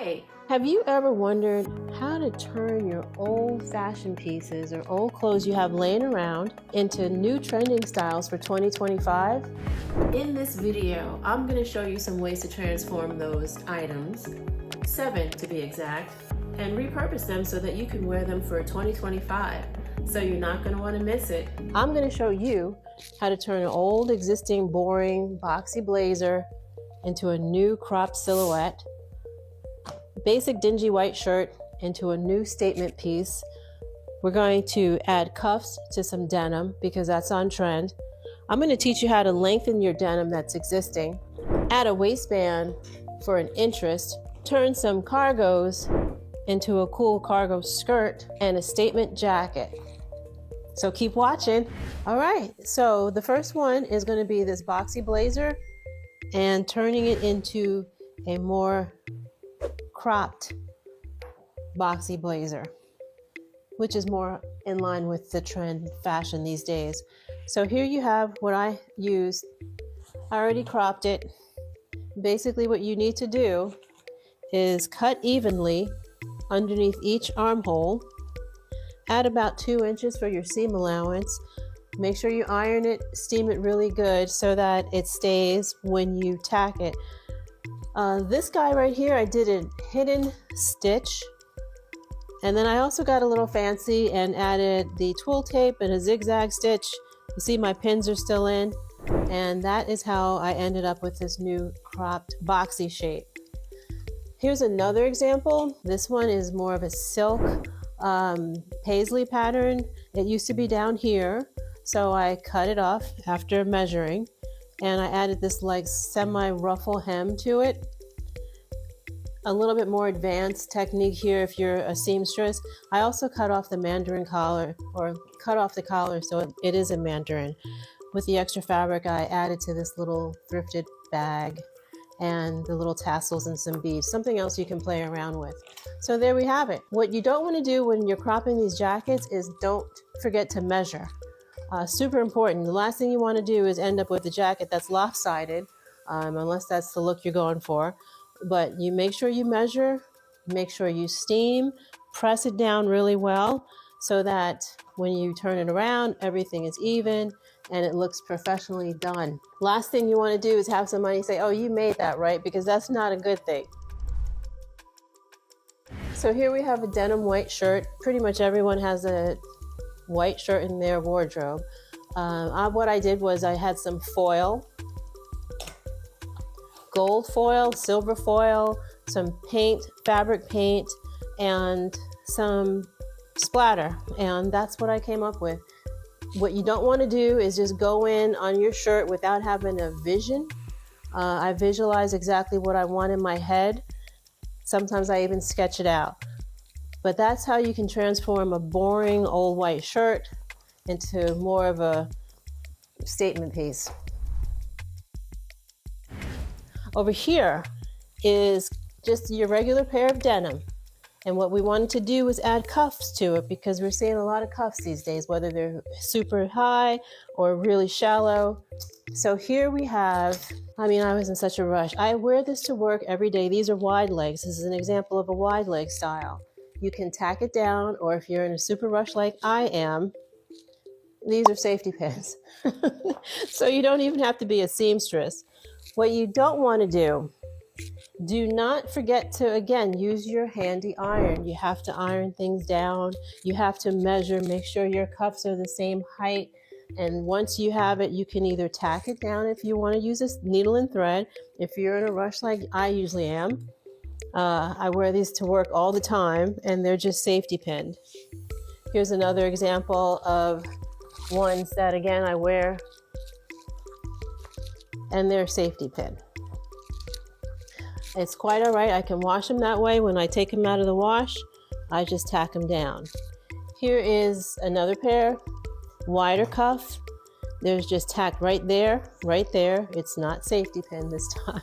Hey, have you ever wondered how to turn your old-fashioned pieces or old clothes you have laying around into new trending styles for 2025? In this video, I'm going to show you some ways to transform those items, 7 to be exact, and repurpose them so that you can wear them for 2025. So you're not going to want to miss it. I'm going to show you how to turn an old, existing, boring, boxy blazer into a new cropped silhouette, basic dingy white shirt into a new statement piece. We're going to add cuffs to some denim because that's on trend. I'm going to teach you how to lengthen your denim that's existing, add a waistband for an interest, turn some cargos into a cool cargo skirt and a statement jacket. So keep watching. All right, so the first one is going to be this boxy blazer and turning it into a more cropped boxy blazer, which is more in line with the trend fashion these days. So here you have what I used. I already cropped it. Basically what you need to do is cut evenly underneath each armhole. Add about 2 inches for your seam allowance. Make sure you iron it, steam it really good so that it stays when you tack it. This guy right here, I did a hidden stitch, and then I also got a little fancy and added the twill tape and a zigzag stitch. You see my pins are still in, and that is how I ended up with this new cropped boxy shape. Here's another example. This one is more of a silk paisley pattern. It used to be down here, so I cut it off after measuring, and I added this like semi-ruffle hem to it. A little bit more advanced technique here if you're a seamstress. I also cut off the mandarin collar, or cut off the collar so it is a mandarin. With the extra fabric, I added to this little thrifted bag and the little tassels and some beads, something else you can play around with. So there we have it. What you don't want to do when you're cropping these jackets is don't forget to measure. Super important. The last thing you want to do is end up with a jacket that's lopsided, unless that's the look you're going for. But you make sure you measure, make sure you steam, press it down really well so that when you turn it around, everything is even and it looks professionally done. Last thing you want to do is have somebody say, oh, you made that, right? Because that's not a good thing. So here we have a denim white shirt. Pretty much everyone has a white shirt in their wardrobe. What I did was I had some foil, gold foil, silver foil, some paint, fabric paint, and some splatter. And that's what I came up with. What you don't want to do is just go in on your shirt without having a vision. I visualize exactly what I want in my head. Sometimes I even sketch it out. But that's how you can transform a boring old white shirt into more of a statement piece. Over here is just your regular pair of denim. And what we wanted to do was add cuffs to it because we're seeing a lot of cuffs these days, whether they're super high or really shallow. So here we have, I was in such a rush. I wear this to work every day. These are wide legs. This is an example of a wide leg style. You can tack it down, or if you're in a super rush like I am, these are safety pins. So you don't even have to be a seamstress. What you don't want to do not forget to, again, use your handy iron. You have to iron things down. You have to measure, make sure your cuffs are the same height. And once you have it, you can either tack it down if you want to use a needle and thread. If you're in a rush like I usually am, I wear these to work all the time, and they're just safety pinned. Here's another example of ones that, again, I wear, and they're safety pinned. It's quite all right. I can wash them that way. When I take them out of the wash, I just tack them down. Here is another pair, wider cuff. There's just tacked right there, right there. It's not safety pinned this time.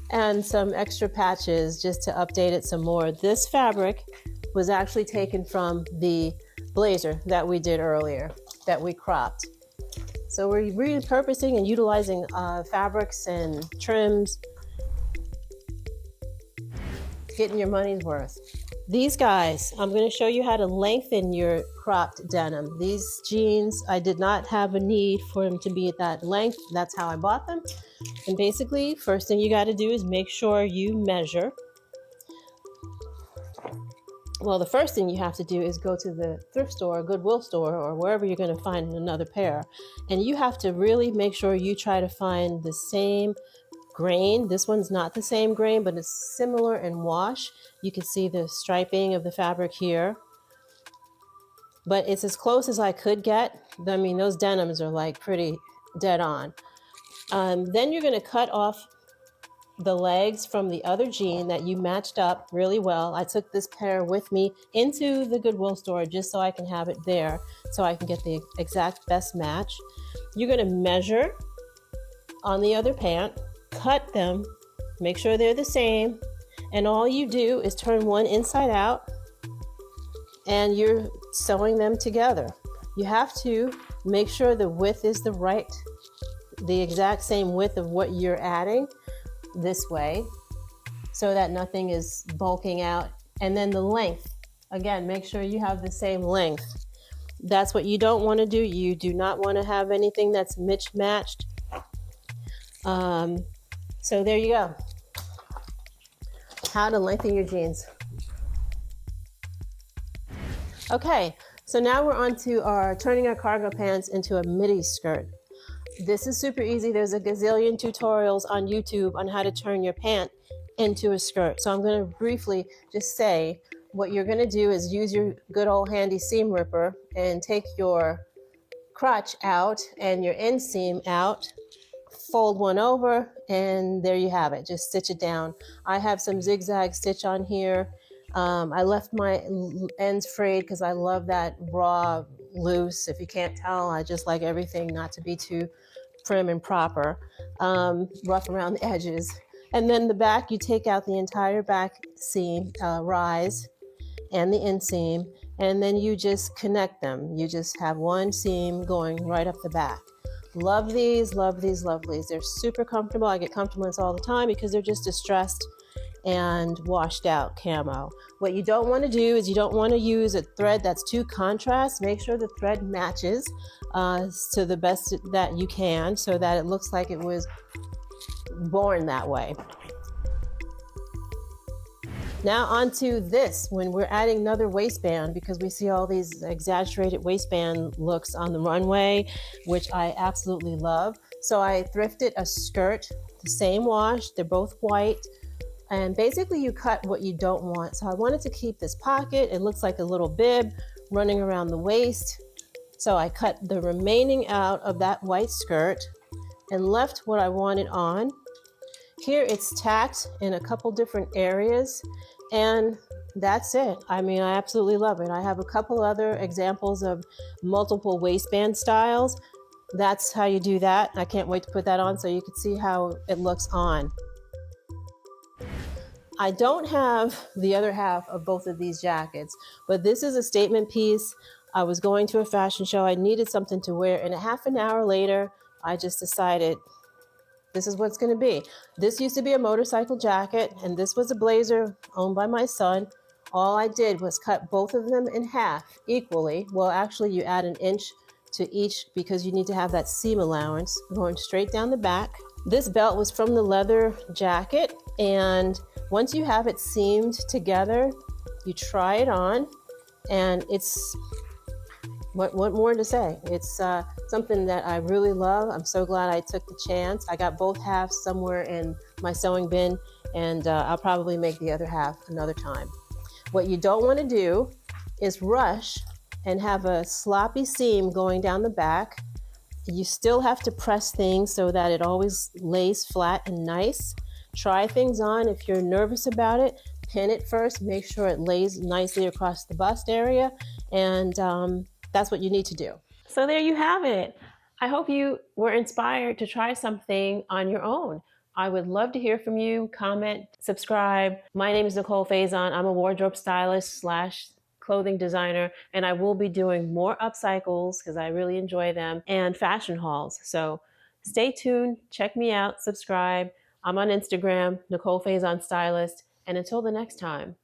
And some extra patches just to update it some more. This fabric was actually taken from the blazer that we did earlier, that we cropped. So we're repurposing and utilizing fabrics and trims. getting your money's worth. These guys, I'm going to show you how to lengthen your cropped denim. These jeans, I did not have a need for them to be at that length. That's how I bought them. And basically, first thing you got to do is make sure you measure. Well, the first thing you have to do is go to the thrift store, Goodwill store, or wherever you're going to find another pair. And you have to really make sure you try to find the same grain. This one's not the same grain, but it's similar in wash. You can see the striping of the fabric here, but it's as close as I could get. I mean, those denims are like pretty dead on. Then you're going to cut off the legs from the other jean that you matched up really well. I took this pair with me into the Goodwill store just so I can have it there, so I can get the exact best match. You're going to measure on the other pant, cut them, make sure they're the same, and all you do is turn one inside out and you're sewing them together. You have to make sure the width is the exact same width of what you're adding this way, so that nothing is bulking out. And then the length, again, make sure you have the same length. That's what you don't want to do. You do not want to have anything that's mismatched. So there you go. How to lengthen your jeans. Okay, so now we're on to turning our cargo pants into a midi skirt. This is super easy. There's a gazillion tutorials on YouTube on how to turn your pant into a skirt. So I'm going to briefly just say what you're going to do is use your good old handy seam ripper and take your crotch out and your inseam out, fold one over, and there you have it. Just stitch it down. I have some zigzag stitch on here. I left my ends frayed because I love that raw loose. If you can't tell, I just like everything not to be too prim and proper, rough around the edges. And then the back, you take out the entire back seam, rise, and the inseam, and then you just connect them. You just have one seam going right up the back. Love these, love these, love these. They're super comfortable. I get compliments all the time because they're just distressed and washed out camo. What you don't want to do is you don't want to use a thread that's too contrast. Make sure the thread matches to the best that you can so that it looks like it was born that way. Now onto this, when we're adding another waistband, because we see all these exaggerated waistband looks on the runway, which I absolutely love. So I thrifted a skirt, the same wash, they're both white. And basically you cut what you don't want. So I wanted to keep this pocket. It looks like a little bib running around the waist. So I cut the remaining out of that white skirt and left what I wanted on. Here it's tacked in a couple different areas, and that's it. I mean, I absolutely love it. I have a couple other examples of multiple waistband styles. That's how you do that. I can't wait to put that on so you can see how it looks on. I don't have the other half of both of these jackets, but this is a statement piece. I was going to a fashion show. I needed something to wear, and a half an hour later, I just decided this is what's going to be. This used to be a motorcycle jacket, and this was a blazer owned by my son. All I did was cut both of them in half equally. Well, actually, you add an inch to each because you need to have that seam allowance going straight down the back. This belt was from the leather jacket, and once you have it seamed together, you try it on, and it's, what more to say? It's something that I really love. I'm so glad I took the chance. I got both halves somewhere in my sewing bin, and I'll probably make the other half another time. What you don't want to do is rush and have a sloppy seam going down the back. You still have to press things so that it always lays flat and nice. Try things on. If you're nervous about it, pin it first. Make sure it lays nicely across the bust area, and that's what you need to do. So there you have it. I hope you were inspired to try something on your own. I would love to hear from you. Comment, subscribe. My name is Nicole Faison. I'm a wardrobe stylist / clothing designer, and I will be doing more upcycles because I really enjoy them, and fashion hauls. So stay tuned, check me out, subscribe. I'm on Instagram, Nicole Faison Stylist, And until the next time.